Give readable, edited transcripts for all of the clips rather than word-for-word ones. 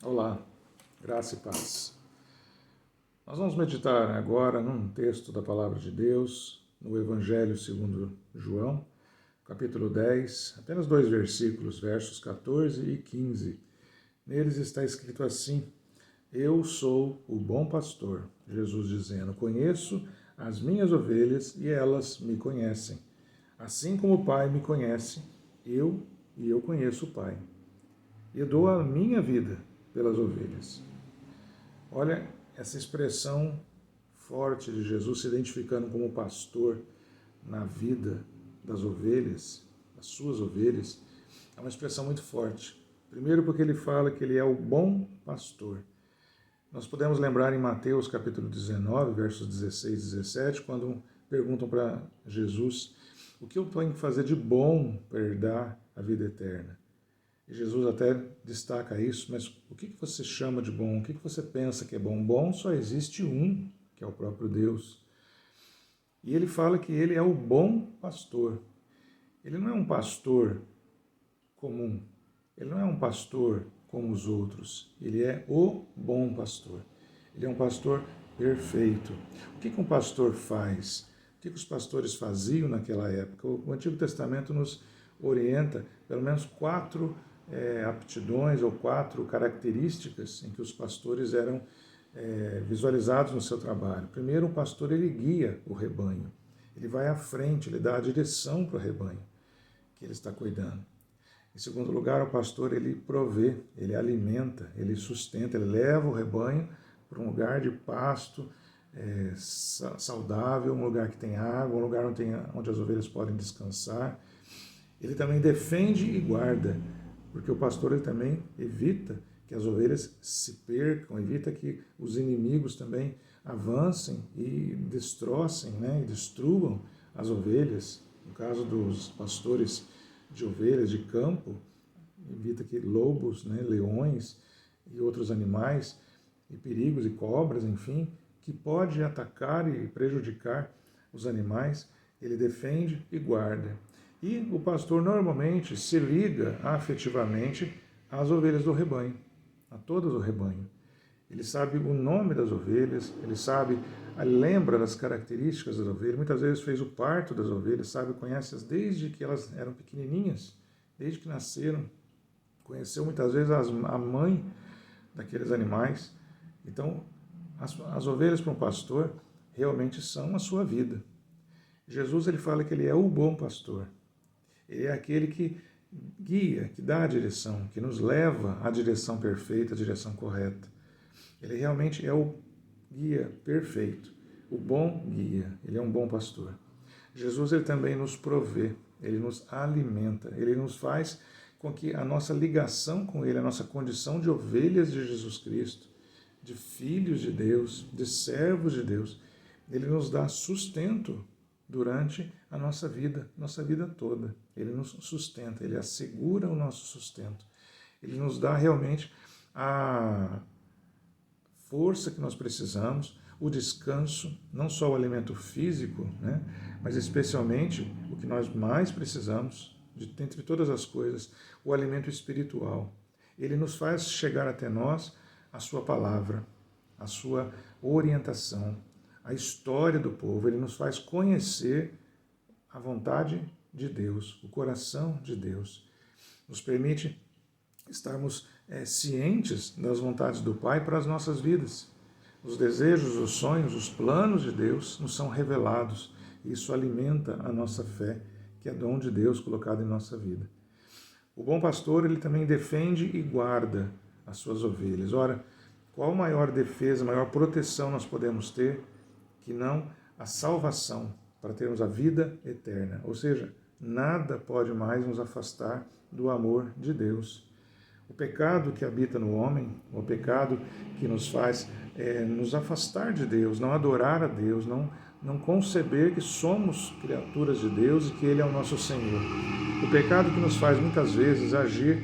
Olá, graça e paz. Nós vamos meditar agora num texto da Palavra de Deus, no Evangelho segundo João, capítulo 10, apenas 2 versículos, versos 14 e 15. Neles está escrito assim: Eu sou o bom pastor, Jesus dizendo, conheço as minhas ovelhas e elas me conhecem. Assim como o Pai me conhece, eu conheço o Pai. E dou a minha vida pelas ovelhas. Olha essa expressão forte de Jesus se identificando como pastor na vida das ovelhas, das suas ovelhas, é uma expressão muito forte. Primeiro porque ele fala que ele é o bom pastor. Nós podemos lembrar em Mateus capítulo 19, versos 16 e 17, quando perguntam para Jesus o que eu tenho que fazer de bom para herdar a vida eterna. E Jesus até destaca isso, mas o que você chama de bom? O que você pensa que é bom? Bom só existe um, que é o próprio Deus. E ele fala que ele é o bom pastor. Ele não é um pastor comum. Ele não é um pastor como os outros. Ele é o bom pastor. Ele é um pastor perfeito. O que um pastor faz? O que os pastores faziam naquela época? O Antigo Testamento nos orienta pelo menos 4 aptidões ou 4 características em que os pastores eram visualizados no seu trabalho. Primeiro, o pastor ele guia o rebanho. Ele vai à frente, ele dá a direção para o rebanho que ele está cuidando. Em segundo lugar, o pastor ele provê, ele alimenta, ele sustenta, ele leva o rebanho para um lugar de pasto saudável, um lugar que tem água, um lugar onde as ovelhas podem descansar. Ele também defende e guarda, porque o pastor ele também evita que as ovelhas se percam, evita que os inimigos também avancem e destrocem, e destruam as ovelhas. No caso dos pastores de ovelhas de campo, evita que lobos, leões e outros animais, e perigos e cobras, enfim, que pode atacar e prejudicar os animais, ele defende e guarda. E o pastor normalmente se liga afetivamente às ovelhas do rebanho, a todas o rebanho. Ele sabe o nome das ovelhas, ele lembra das características das ovelhas, muitas vezes fez o parto das ovelhas, conhece-as desde que elas eram pequenininhas, desde que nasceram, conheceu muitas vezes a mãe daqueles animais. Então, as ovelhas para um pastor realmente são a sua vida. Jesus ele fala que ele é o bom pastor. Ele é aquele que guia, que dá a direção, que nos leva à direção perfeita, à direção correta. Ele realmente é o guia perfeito, o bom guia. Ele é um bom pastor. Jesus ele também nos provê, ele nos alimenta, ele nos faz com que a nossa ligação com ele, a nossa condição de ovelhas de Jesus Cristo, de filhos de Deus, de servos de Deus, ele nos dá sustento durante a nossa vida toda. Ele nos sustenta, ele assegura o nosso sustento. Ele nos dá realmente a força que nós precisamos, o descanso, não só o alimento físico, mas especialmente o que nós mais precisamos, dentre todas as coisas, o alimento espiritual. Ele nos faz chegar até nós a sua palavra, a sua orientação, a história do povo. Ele nos faz conhecer a vontade de Deus, o coração de Deus. Nos permite estarmos cientes das vontades do Pai para as nossas vidas. Os desejos, os sonhos, os planos de Deus nos são revelados. Isso alimenta a nossa fé, que é dom de Deus colocado em nossa vida. O bom pastor, ele também defende e guarda as suas ovelhas. Ora, qual maior defesa, maior proteção nós podemos ter que não a salvação, para termos a vida eterna? Ou seja, nada pode mais nos afastar do amor de Deus. O pecado que habita no homem, o pecado que nos faz nos afastar de Deus, não adorar a Deus, não conceber que somos criaturas de Deus e que Ele é o nosso Senhor. O pecado que nos faz muitas vezes agir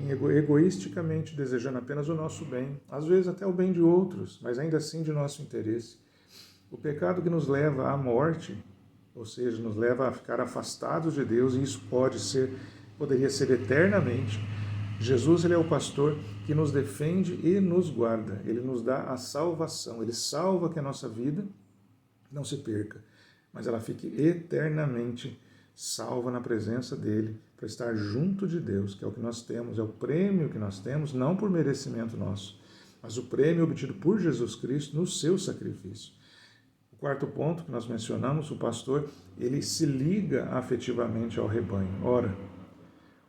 egoisticamente, desejando apenas o nosso bem, às vezes até o bem de outros, mas ainda assim de nosso interesse. O pecado que nos leva à morte, ou seja, nos leva a ficar afastados de Deus, e isso poderia ser eternamente, Jesus, ele é o pastor que nos defende e nos guarda. Ele nos dá a salvação. Ele salva que a nossa vida não se perca, mas ela fique eternamente salva na presença dele, para estar junto de Deus, que é o que nós temos, é o prêmio que nós temos, não por merecimento nosso, mas o prêmio obtido por Jesus Cristo no seu sacrifício. O quarto ponto que nós mencionamos, o pastor, ele se liga afetivamente ao rebanho. Ora,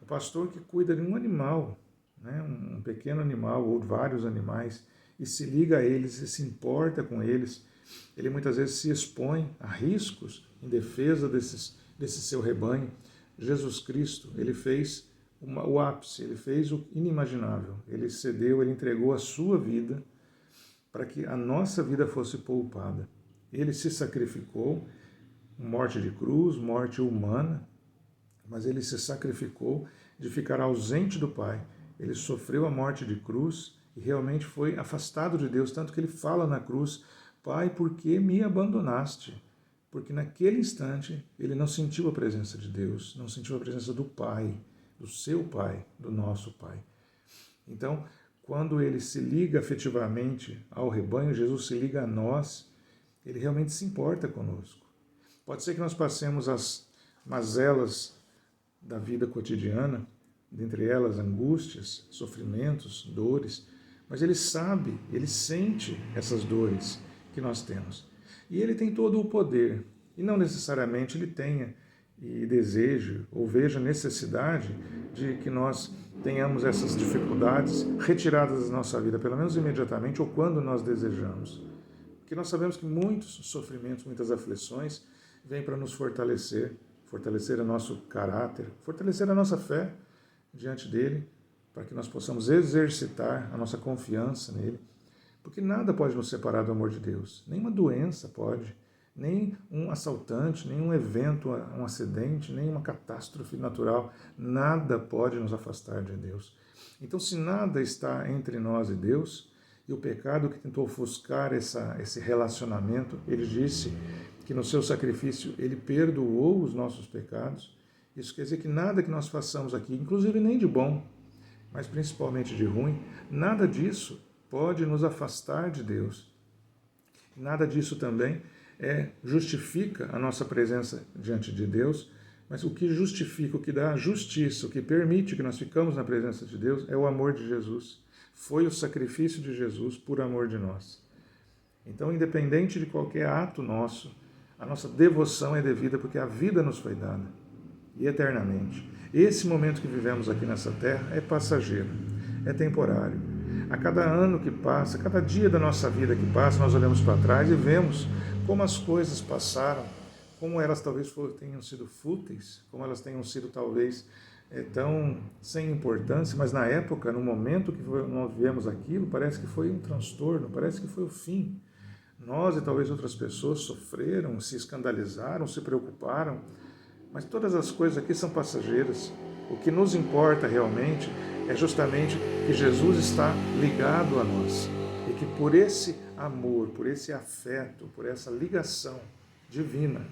o pastor que cuida de um animal, né, um pequeno animal ou vários animais, e se liga a eles e se importa com eles, ele muitas vezes se expõe a riscos em defesa desse seu rebanho. Jesus Cristo, ele fez o ápice, ele fez o inimaginável. Ele cedeu, ele entregou a sua vida para que a nossa vida fosse poupada. Ele se sacrificou, morte de cruz, morte humana, mas ele se sacrificou de ficar ausente do Pai. Ele sofreu a morte de cruz e realmente foi afastado de Deus, tanto que ele fala na cruz: Pai, por que me abandonaste? Porque naquele instante ele não sentiu a presença de Deus, não sentiu a presença do Pai, do seu Pai, do nosso Pai. Então, quando ele se liga afetivamente ao rebanho, Jesus se liga a nós, ele realmente se importa conosco. Pode ser que nós passemos as mazelas da vida cotidiana, dentre elas angústias, sofrimentos, dores, mas ele sabe, ele sente essas dores que nós temos. E ele tem todo o poder, e não necessariamente ele tenha e deseje ou veja necessidade de que nós tenhamos essas dificuldades retiradas da nossa vida, pelo menos imediatamente ou quando nós desejamos. Porque nós sabemos que muitos sofrimentos, muitas aflições vêm para nos fortalecer, fortalecer o nosso caráter, fortalecer a nossa fé diante dele, para que nós possamos exercitar a nossa confiança nele. Porque nada pode nos separar do amor de Deus. Nenhuma doença pode, nem um assaltante, nem um evento, um acidente, nem uma catástrofe natural. Nada pode nos afastar de Deus. Então, se nada está entre nós e Deus, e o pecado que tentou ofuscar esse relacionamento, ele disse que no seu sacrifício ele perdoou os nossos pecados. Isso quer dizer que nada que nós façamos aqui, inclusive nem de bom, mas principalmente de ruim, nada disso pode nos afastar de Deus. Nada disso também justifica a nossa presença diante de Deus, mas o que justifica, o que dá a justiça, o que permite que nós ficamos na presença de Deus é o amor de Jesus. Foi o sacrifício de Jesus por amor de nós. Então, independente de qualquer ato nosso, a nossa devoção é devida porque a vida nos foi dada, e eternamente. Esse momento que vivemos aqui nessa terra é passageiro, é temporário. A cada ano que passa, a cada dia da nossa vida que passa, nós olhamos para trás e vemos como as coisas passaram, como elas talvez tenham sido fúteis, como elas tenham sido talvez tão sem importância, mas na época, no momento que nós vivemos aquilo, parece que foi um transtorno, parece que foi o fim. Nós e talvez outras pessoas sofreram, se escandalizaram, se preocuparam, mas todas as coisas aqui são passageiras. O que nos importa realmente é justamente que Jesus está ligado a nós e que por esse amor, por esse afeto, por essa ligação divina,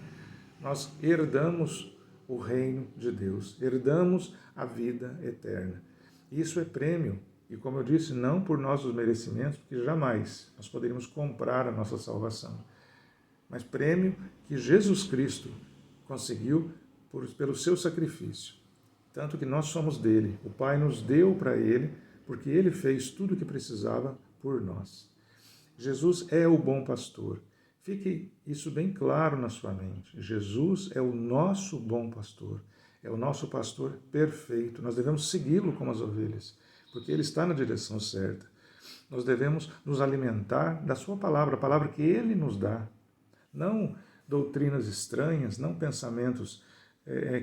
nós herdamos o reino de Deus, herdamos a vida eterna. Isso é prêmio, e como eu disse, não por nossos merecimentos, porque jamais nós poderíamos comprar a nossa salvação, mas prêmio que Jesus Cristo conseguiu pelo seu sacrifício. Tanto que nós somos dele. O Pai nos deu para ele, porque ele fez tudo o que precisava por nós. Jesus é o bom pastor. Fique isso bem claro na sua mente. Jesus é o nosso bom pastor. É o nosso pastor perfeito. Nós devemos segui-lo como as ovelhas, porque ele está na direção certa. Nós devemos nos alimentar da sua palavra, a palavra que ele nos dá. Não doutrinas estranhas, não pensamentos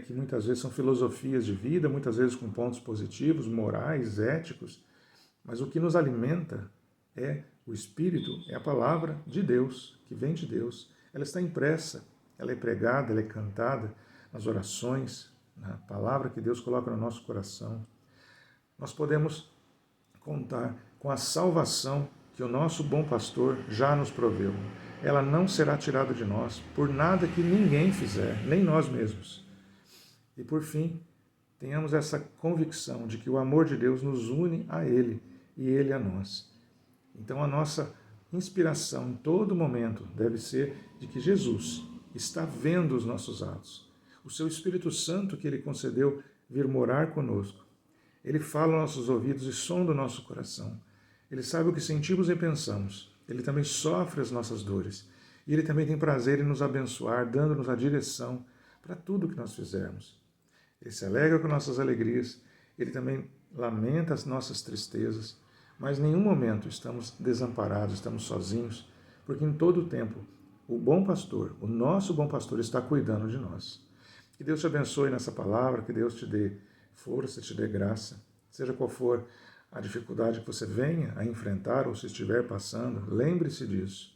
que muitas vezes são filosofias de vida, muitas vezes com pontos positivos, morais, éticos, mas o que nos alimenta é o Espírito, é a palavra de Deus, que vem de Deus. Ela está impressa, ela é pregada, ela é cantada nas orações, na palavra que Deus coloca no nosso coração. Nós podemos contar com a salvação que o nosso bom pastor já nos proveu. Ela não será tirada de nós por nada que ninguém fizer, nem nós mesmos. E por fim, tenhamos essa convicção de que o amor de Deus nos une a Ele e Ele a nós. Então a nossa inspiração em todo momento deve ser de que Jesus está vendo os nossos atos. O seu Espírito Santo que Ele concedeu vir morar conosco. Ele fala aos nossos ouvidos e sonda o nosso coração. Ele sabe o que sentimos e pensamos. Ele também sofre as nossas dores. E Ele também tem prazer em nos abençoar, dando-nos a direção para tudo que nós fizermos. Ele se alegra com nossas alegrias. Ele também lamenta as nossas tristezas. Mas em nenhum momento estamos desamparados, estamos sozinhos, porque em todo o tempo o bom pastor, o nosso bom pastor, está cuidando de nós. Que Deus te abençoe nessa palavra, que Deus te dê força, te dê graça, seja qual for a dificuldade que você venha a enfrentar ou se estiver passando, lembre-se disso.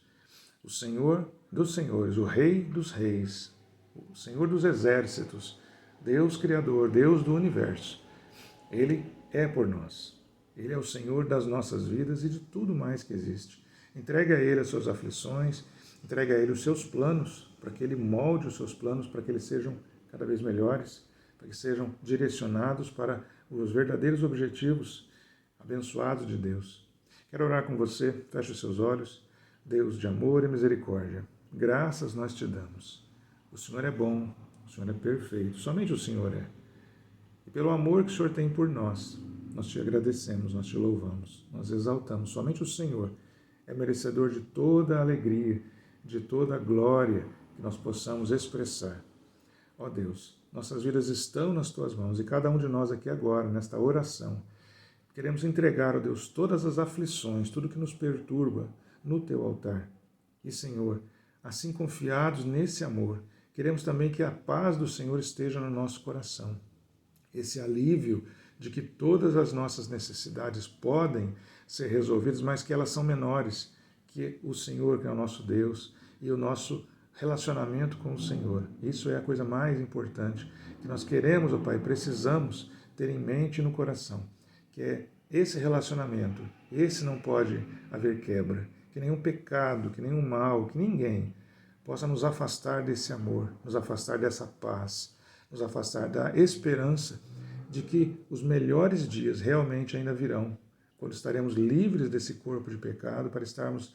O Senhor dos senhores, o Rei dos reis, o Senhor dos exércitos, Deus Criador, Deus do universo, Ele é por nós. Ele é o Senhor das nossas vidas e de tudo mais que existe. Entregue a Ele as suas aflições, entregue a Ele os seus planos, para que Ele molde os seus planos, para que eles sejam cada vez melhores, para que sejam direcionados para os verdadeiros objetivos abençoados de Deus. Quero orar com você, feche os seus olhos. Deus de amor e misericórdia, graças nós te damos. O Senhor é bom, o Senhor é perfeito, somente o Senhor é. E pelo amor que o Senhor tem por nós te agradecemos, nós te louvamos, nós exaltamos. Somente o Senhor é merecedor de toda a alegria, de toda a glória que nós possamos expressar. Ó Deus, nossas vidas estão nas Tuas mãos e cada um de nós aqui agora, nesta oração, queremos entregar, ó Deus, todas as aflições, tudo que nos perturba no Teu altar. E, Senhor, assim confiados nesse amor, queremos também que a paz do Senhor esteja no nosso coração. Esse alívio de que todas as nossas necessidades podem ser resolvidas, mas que elas são menores, que o Senhor, que é o nosso Deus, e o nosso relacionamento com o Senhor. Isso é a coisa mais importante que nós queremos, ó Pai, precisamos ter em mente e no coração, que é esse relacionamento. Esse não pode haver quebra, que nenhum pecado, que nenhum mal, que ninguém possa nos afastar desse amor, nos afastar dessa paz, nos afastar da esperança de que os melhores dias realmente ainda virão, quando estaremos livres desse corpo de pecado, para estarmos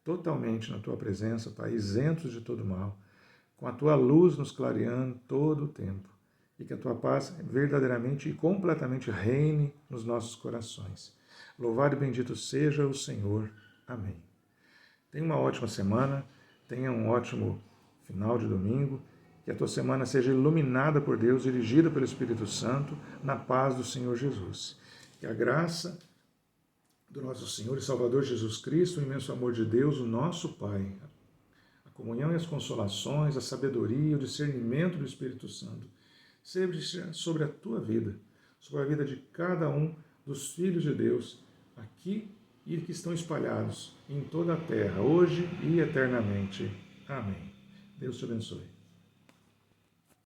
totalmente na Tua presença, Pai, isentos de todo mal, com a Tua luz nos clareando todo o tempo, e que a Tua paz verdadeiramente e completamente reine nos nossos corações. Louvado e bendito seja o Senhor. Amém. Tenha uma ótima semana, tenha um ótimo final de domingo, que a tua semana seja iluminada por Deus, dirigida pelo Espírito Santo, na paz do Senhor Jesus. Que a graça do nosso Senhor e Salvador Jesus Cristo, o imenso amor de Deus, o nosso Pai, a comunhão e as consolações, a sabedoria e o discernimento do Espírito Santo, seja sobre a tua vida, sobre a vida de cada um dos filhos de Deus, aqui e que estão espalhados em toda a terra, hoje e eternamente. Amém. Deus te abençoe.